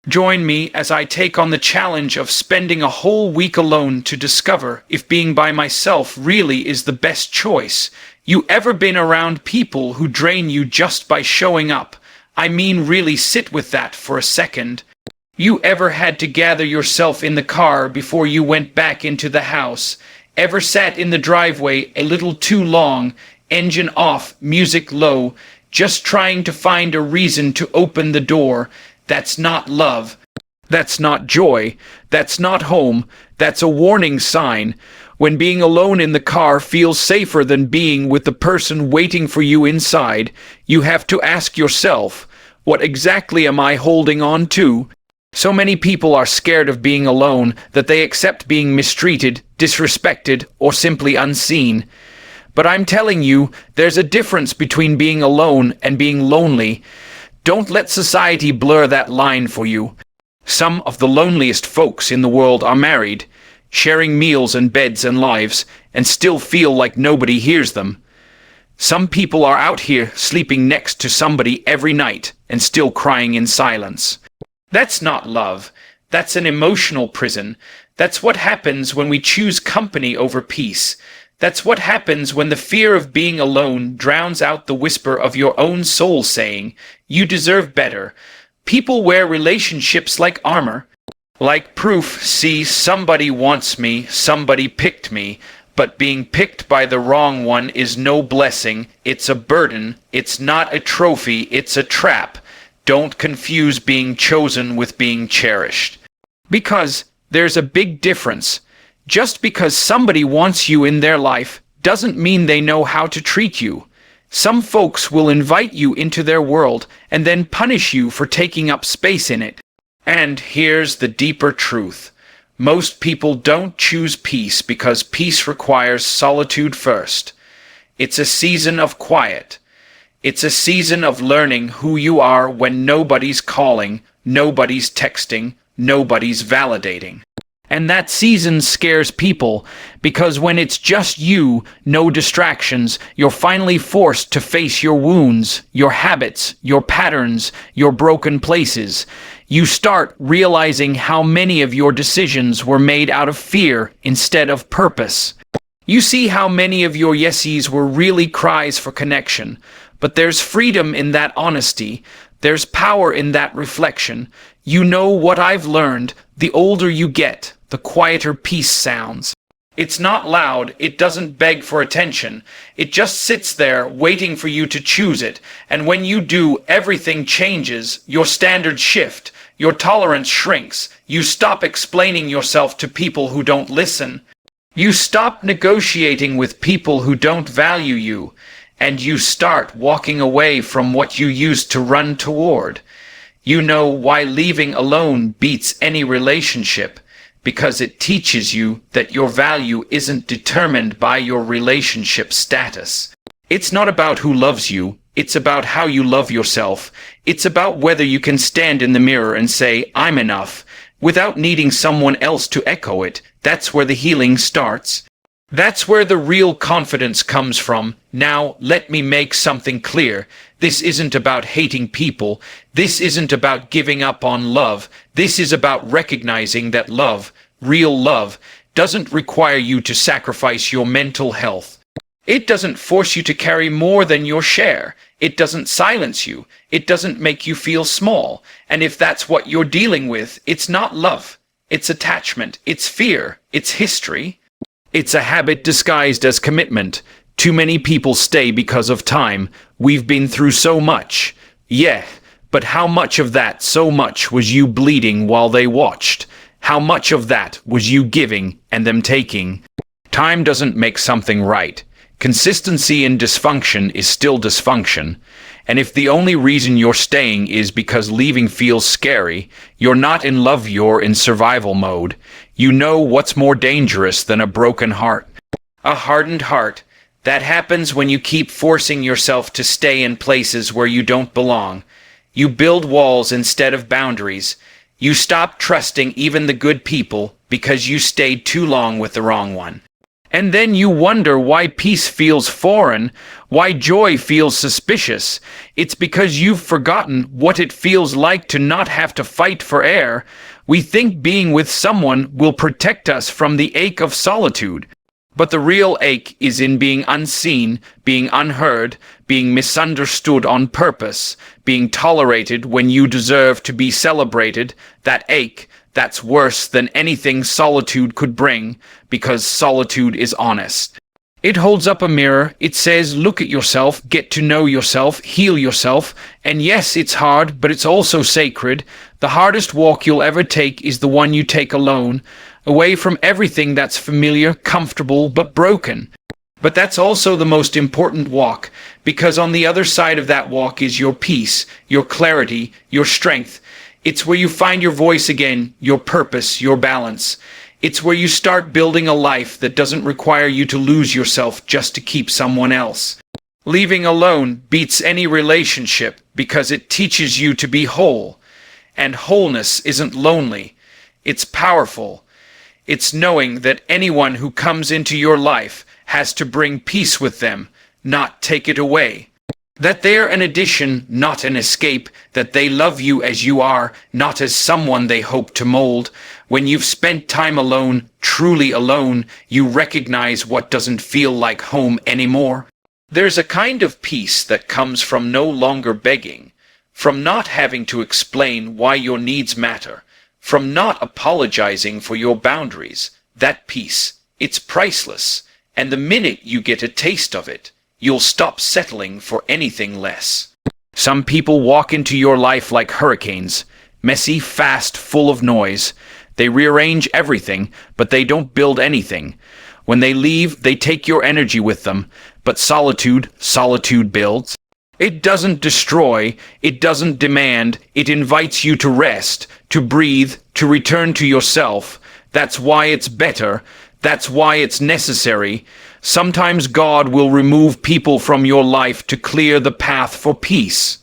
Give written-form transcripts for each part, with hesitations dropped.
Join me as I take on the challenge of spending a whole week alone to discover if being by myself really is the best choice. You ever been around people who drain you just by showing up? I mean, really sit with that for a second. You ever had to gather yourself in the car before you went back into the house? Ever sat in the driveway a little too long, engine off, music low, just trying to find a reason to open the door? That's not love. That's not joy. That's not home. That's a warning sign. When being alone in the car feels safer than being with the person waiting for you inside, you have to ask yourself, what exactly am I holding on to? So many people are scared of being alone that they accept being mistreated, disrespected, or simply unseen. But I'm telling you, there's a difference between being alone and being lonely. Don't let society blur that line for you. Some of the loneliest folks in the world are married, sharing meals and beds and lives, and still feel like nobody hears them. Some people are out here sleeping next to somebody every night and still crying in silence. That's not love. That's an emotional prison. That's what happens when we choose company over peace. That's what happens when the fear of being alone drowns out the whisper of your own soul saying, you deserve better. People wear relationships like armor, like proof. See, somebody wants me, somebody picked me, but being picked by the wrong one is no blessing. It's a burden. It's not a trophy. It's a trap. Don't confuse being chosen with being cherished. Because there's a big difference. Just because somebody wants you in their life doesn't mean they know how to treat you. Some folks will invite you into their world and then punish you for taking up space in it. And here's the deeper truth. Most people don't choose peace because peace requires solitude first. It's a season of quiet. It's a season of learning who you are when nobody's calling, nobody's texting, nobody's validating. And that season scares people, because when it's just you, no distractions, you're finally forced to face your wounds, your habits, your patterns, your broken places. You start realizing how many of your decisions were made out of fear instead of purpose. You see how many of your yeses were really cries for connection. But there's freedom in that honesty. There's power in that reflection. You know what I've learned, the older you get, the quieter peace sounds. It's not loud, it doesn't beg for attention. It just sits there waiting for you to choose it. And when you do, everything changes. Your standards shift. Your tolerance shrinks. You stop explaining yourself to people who don't listen. You stop negotiating with people who don't value you. And you start walking away from what you used to run toward. You know why leaving alone beats any relationship, because it teaches you that your value isn't determined by your relationship status. It's not about who loves you, it's about how you love yourself. It's about whether you can stand in the mirror and say, I'm enough, without needing someone else to echo it. That's where the healing starts. That's where the real confidence comes from. Now, let me make something clear. This isn't about hating people. This isn't about giving up on love. This is about recognizing that love, real love, doesn't require you to sacrifice your mental health. It doesn't force you to carry more than your share. It doesn't silence you. It doesn't make you feel small. And if that's what you're dealing with, it's not love. It's attachment. It's fear. It's history. It's a habit disguised as commitment. Too many people stay because of time. We've been through so much. Yeah, but how much of that so much was you bleeding while they watched? How much of that was you giving and them taking? Time doesn't make something right. Consistency in dysfunction is still dysfunction. And if the only reason you're staying is because leaving feels scary, you're not in love, you're in survival mode. You know what's more dangerous than a broken heart? A hardened heart. That happens when you keep forcing yourself to stay in places where you don't belong. You build walls instead of boundaries. You stop trusting even the good people because you stayed too long with the wrong one. And then you wonder why peace feels foreign, why joy feels suspicious. It's because you've forgotten what it feels like to not have to fight for air. We think being with someone will protect us from the ache of solitude. But the real ache is in being unseen, being unheard, being misunderstood on purpose, being tolerated when you deserve to be celebrated. That ache, that's worse than anything solitude could bring, because solitude is honest. It holds up a mirror, it says, look at yourself, get to know yourself, heal yourself, and yes, it's hard, but it's also sacred. The hardest walk you'll ever take is the one you take alone, away from everything that's familiar, comfortable, but broken. But that's also the most important walk, because on the other side of that walk is your peace, your clarity, your strength. It's where you find your voice again, your purpose, your balance. It's where you start building a life that doesn't require you to lose yourself just to keep someone else. Leaving alone beats any relationship because it teaches you to be whole. And wholeness isn't lonely. It's powerful. It's knowing that anyone who comes into your life has to bring peace with them, not take it away. That they're an addition, not an escape, that they love you as you are, not as someone they hope to mold. When you've spent time alone, truly alone, you recognize what doesn't feel like home anymore. There's a kind of peace that comes from no longer begging, from not having to explain why your needs matter, from not apologizing for your boundaries. That peace, it's priceless, and the minute you get a taste of it, you'll stop settling for anything less. Some people walk into your life like hurricanes, messy, fast, full of noise. They rearrange everything, but they don't build anything. When they leave, they take your energy with them, but solitude builds. It doesn't destroy, it doesn't demand, it invites you to rest, to breathe, to return to yourself. That's why it's better. That's why it's necessary. Sometimes God will remove people from your life to clear the path for peace.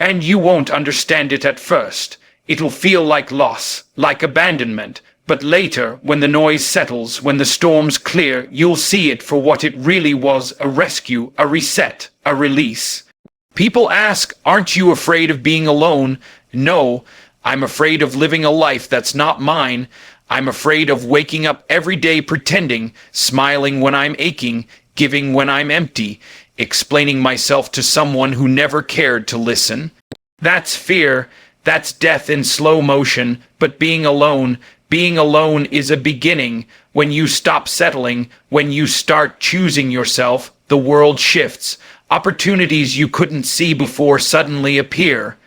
And you won't understand it at first. It'll feel like loss, like abandonment. But later, when the noise settles, when the storms clear, you'll see it for what it really was: a rescue, a reset, a release. People ask, aren't you afraid of being alone? No, I'm afraid of living a life that's not mine. I'm afraid of waking up every day pretending, smiling when I'm aching, giving when I'm empty, explaining myself to someone who never cared to listen. That's fear, that's death in slow motion, but being alone is a beginning. When you stop settling, when you start choosing yourself, the world shifts. Opportunities you couldn't see before suddenly appear.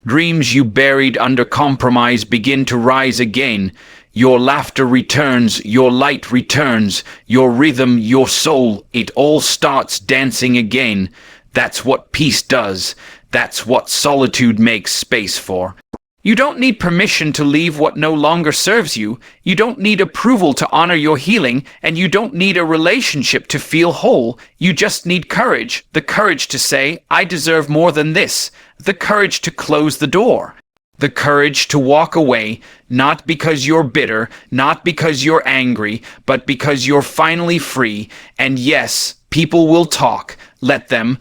Dreams you buried under compromise begin to rise again. Your laughter returns, your light returns, your rhythm, your soul, it all starts dancing again. That's what peace does. That's what solitude makes space for. You don't need permission to leave what no longer serves you. You don't need approval to honor your healing, and you don't need a relationship to feel whole. You just need courage. The courage to say, I deserve more than this. The courage to close the door. The courage to walk away, not because you're bitter, not because you're angry, but because you're finally free. And yes, people will talk. Let them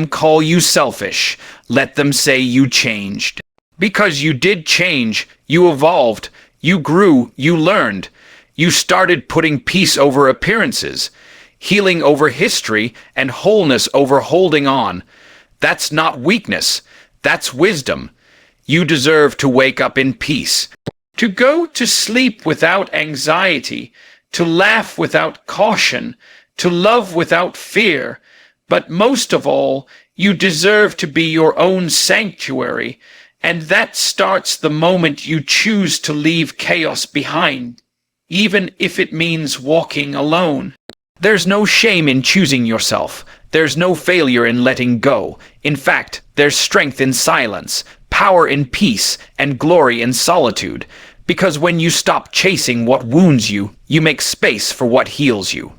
call you selfish. Let them say you changed. Because you did change, you evolved, you grew, you learned. You started putting peace over appearances, healing over history, and wholeness over holding on. That's not weakness, that's wisdom. You deserve to wake up in peace, to go to sleep without anxiety, to laugh without caution, to love without fear. But most of all, you deserve to be your own sanctuary, and that starts the moment you choose to leave chaos behind, even if it means walking alone. There's no shame in choosing yourself. There's no failure in letting go. In fact, there's strength in silence, power in peace, and glory in solitude. Because when you stop chasing what wounds you, you make space for what heals you.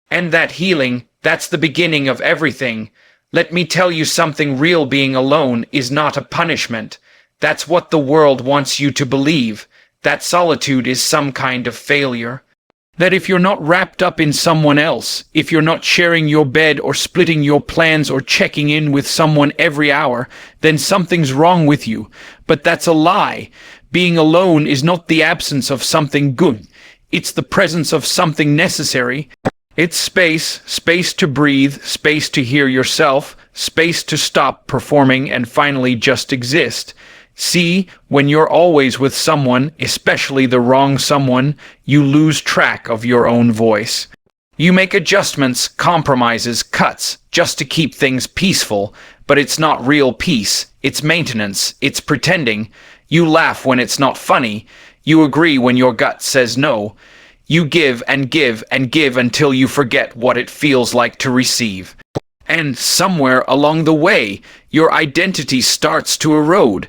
And that healing, that's the beginning of everything. Let me tell you something real: being alone is not a punishment. That's what the world wants you to believe, that solitude is some kind of failure. That if you're not wrapped up in someone else, if you're not sharing your bed or splitting your plans or checking in with someone every hour, then something's wrong with you. But that's a lie. Being alone is not the absence of something good. It's the presence of something necessary. It's space to breathe, space to hear yourself, space to stop performing and finally just exist. See, when you're always with someone, especially the wrong someone, you lose track of your own voice. You make adjustments, compromises, cuts, just to keep things peaceful, but it's not real peace. It's maintenance. It's pretending. You laugh when it's not funny. You agree when your gut says no. You give and give and give until you forget what it feels like to receive. And somewhere along the way, your identity starts to erode.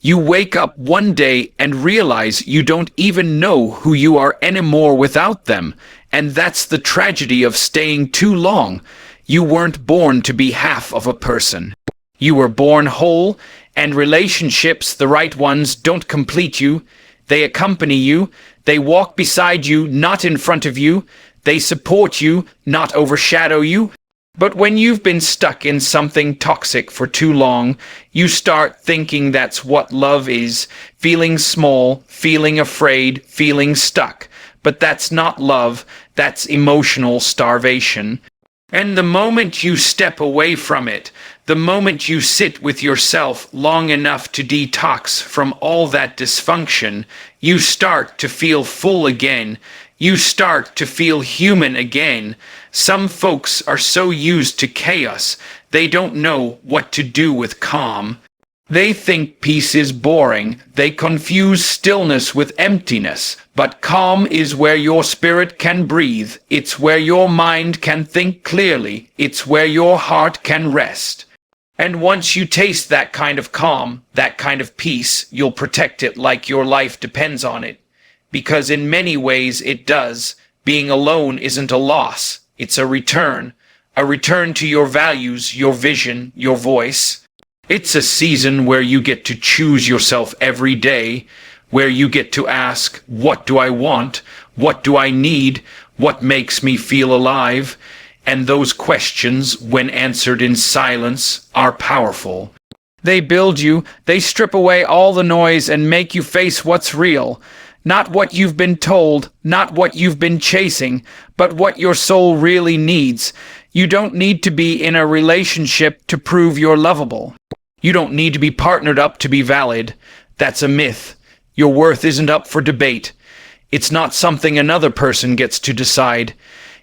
You wake up one day and realize you don't even know who you are anymore without them. And that's the tragedy of staying too long. You weren't born to be half of a person. You were born whole, and relationships, the right ones, don't complete you. They accompany you. They walk beside you, not in front of you. They support you, not overshadow you. But when you've been stuck in something toxic for too long, you start thinking that's what love is, feeling small, feeling afraid, feeling stuck. But that's not love, that's emotional starvation. And the moment you step away from it, the moment you sit with yourself long enough to detox from all that dysfunction, you start to feel full again. You start to feel human again. Some folks are so used to chaos, they don't know what to do with calm. They think peace is boring. They confuse stillness with emptiness. But calm is where your spirit can breathe. It's where your mind can think clearly. It's where your heart can rest. And once you taste that kind of calm, that kind of peace, you'll protect it like your life depends on it. Because in many ways it does. Being alone isn't a loss. It's a return to your values, your vision, your voice. It's a season where you get to choose yourself every day, where you get to ask, what do I want? What do I need? What makes me feel alive? And those questions, when answered in silence, are powerful. They build you, they strip away all the noise and make you face what's real. Not what you've been told, not what you've been chasing, but what your soul really needs. You don't need to be in a relationship to prove you're lovable. You don't need to be partnered up to be valid. That's a myth. Your worth isn't up for debate. It's not something another person gets to decide.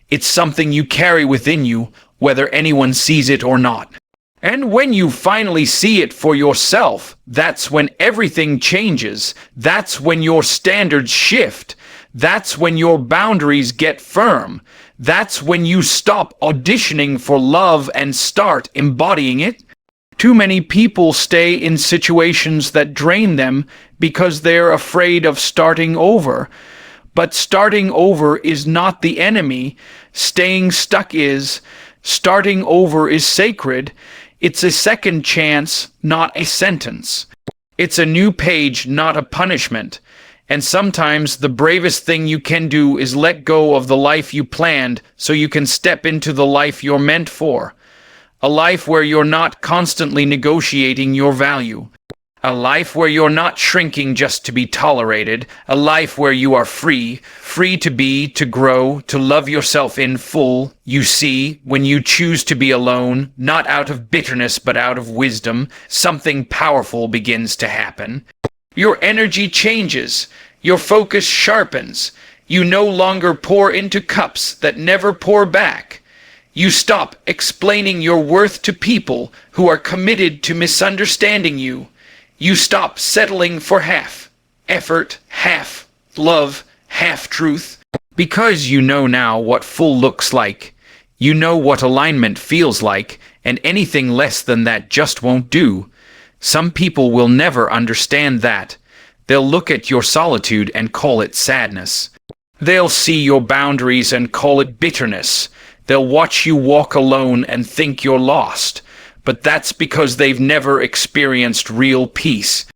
It's something you carry within you, whether anyone sees it or not. And when you finally see it for yourself, that's when everything changes. That's when your standards shift. That's when your boundaries get firm. That's when you stop auditioning for love and start embodying it. Too many people stay in situations that drain them because they're afraid of starting over. But starting over is not the enemy. Staying stuck is. Starting over is sacred. It's a second chance, not a sentence. It's a new page, not a punishment. And sometimes the bravest thing you can do is let go of the life you planned so you can step into the life you're meant for. A life where you're not constantly negotiating your value. A life where you're not shrinking just to be tolerated. A life where you are free to be, to grow, to love yourself in full. You see, when you choose to be alone, not out of bitterness but out of wisdom, something powerful begins to happen. Your energy changes. Your focus sharpens. You no longer pour into cups that never pour back. You stop explaining your worth to people who are committed to misunderstanding you. You stop settling for half effort, half love, half truth. Because you know now what full looks like. You know what alignment feels like, and anything less than that just won't do. Some people will never understand that. They'll look at your solitude and call it sadness. They'll see your boundaries and call it bitterness. They'll watch you walk alone and think you're lost. But that's because they've never experienced real peace.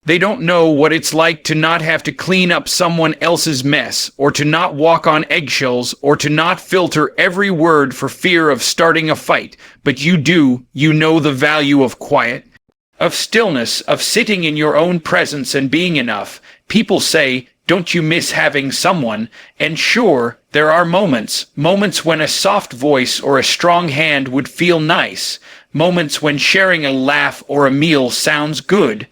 They don't know what it's like to not have to clean up someone else's mess, or to not walk on eggshells, or to not filter every word for fear of starting a fight. But you do. You know the value of quiet, of stillness, of sitting in your own presence and being enough. People say, "Don't you miss having someone?" And sure, there are moments when a soft voice or a strong hand would feel nice, moments when sharing a laugh or a meal sounds good.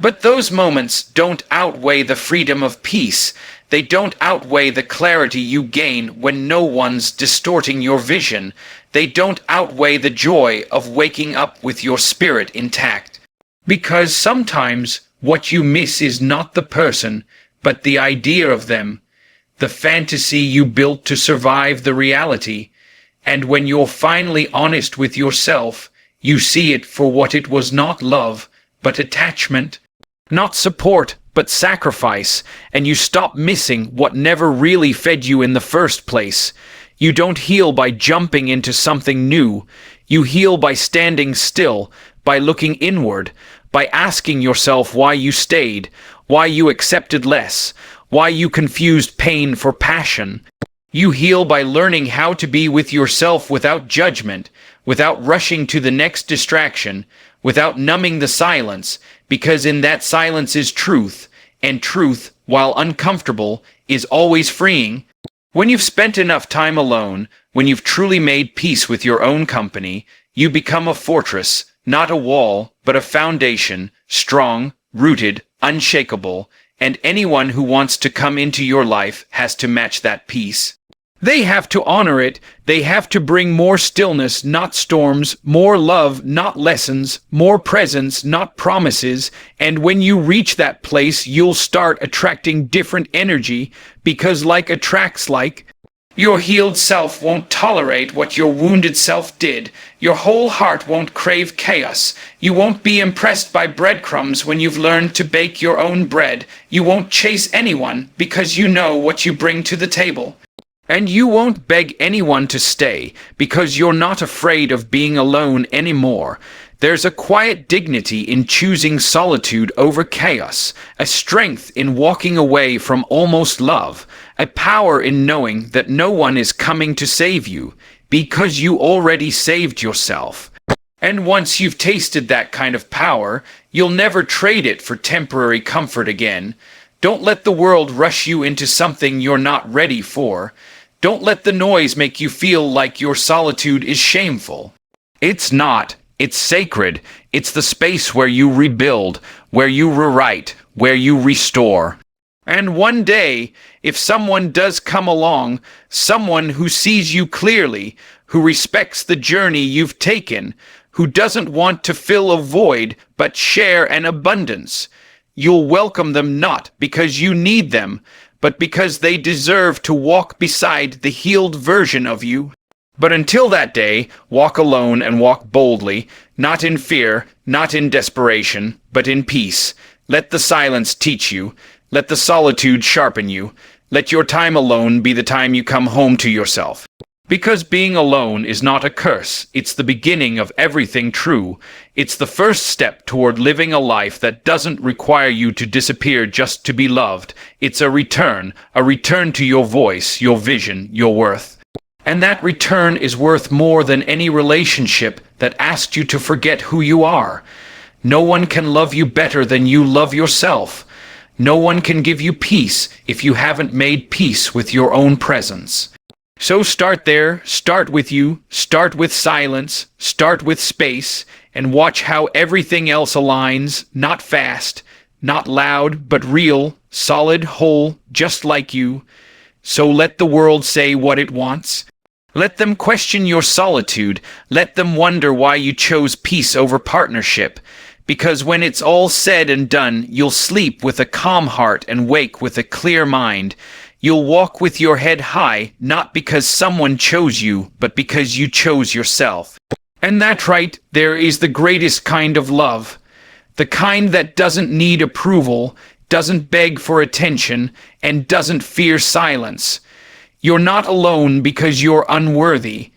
But those moments don't outweigh the freedom of peace. They don't outweigh the clarity you gain when no one's distorting your vision. They don't outweigh the joy of waking up with your spirit intact. Because sometimes what you miss is not the person, but the idea of them, the fantasy you built to survive the reality. And when you're finally honest with yourself, you see it for what it was: not love, but attachment. Not support, but sacrifice, and you stop missing what never really fed you in the first place. You don't heal by jumping into something new. You heal by standing still, by looking inward, by asking yourself why you stayed, why you accepted less, why you confused pain for passion. You heal by learning how to be with yourself without judgment, without rushing to the next distraction, without numbing the silence, because in that silence is truth, and truth, while uncomfortable, is always freeing. When you've spent enough time alone, when you've truly made peace with your own company, you become a fortress, not a wall, but a foundation, strong, rooted, unshakable, and anyone who wants to come into your life has to match that peace. They have to honor it. They have to bring more stillness, not storms, more love, not lessons, more presence, not promises. And when you reach that place, you'll start attracting different energy, because like attracts like. Your healed self won't tolerate what your wounded self did. Your whole heart won't crave chaos. You won't be impressed by breadcrumbs when you've learned to bake your own bread. You won't chase anyone because you know what you bring to the table. And you won't beg anyone to stay because you're not afraid of being alone anymore. There's a quiet dignity in choosing solitude over chaos, a strength in walking away from almost love, a power in knowing that no one is coming to save you, because you already saved yourself. And once you've tasted that kind of power, you'll never trade it for temporary comfort again. Don't let the world rush you into something you're not ready for. Don't let the noise make you feel like your solitude is shameful. It's not. It's sacred. It's the space where you rebuild, where you rewrite, where you restore. And one day, if someone does come along, someone who sees you clearly, who respects the journey you've taken, who doesn't want to fill a void but share an abundance, you'll welcome them not because you need them, but because they deserve to walk beside the healed version of you. But until that day, walk alone and walk boldly, not in fear, not in desperation, but in peace. Let the silence teach you. Let the solitude sharpen you. Let your time alone be the time you come home to yourself. Because being alone is not a curse. It's the beginning of everything true. It's the first step toward living a life that doesn't require you to disappear just to be loved. It's a return to your voice, your vision, your worth. And that return is worth more than any relationship that asked you to forget who you are. No one can love you better than you love yourself. No one can give you peace if you haven't made peace with your own presence. So start there, start with you, start with silence, start with space, and watch how everything else aligns, not fast, not loud, but real, solid, whole, just like you. So let the world say what it wants. Let them question your solitude. Let them wonder why you chose peace over partnership. Because when it's all said and done, you'll sleep with a calm heart and wake with a clear mind. You'll walk with your head high, not because someone chose you, but because you chose yourself. And that's right, there is the greatest kind of love. The kind that doesn't need approval, doesn't beg for attention, and doesn't fear silence. You're not alone because you're unworthy.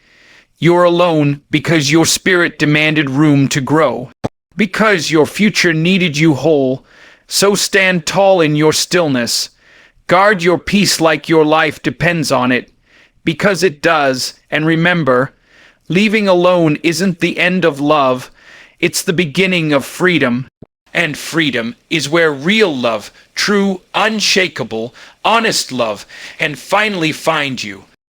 You're alone because your spirit demanded room to grow. Because your future needed you whole. So stand tall in your stillness. Guard your peace like your life depends on it, because it does. And remember, leaving alone isn't the end of love, it's the beginning of freedom. And freedom is where real love, true, unshakable, honest love, can finally find you.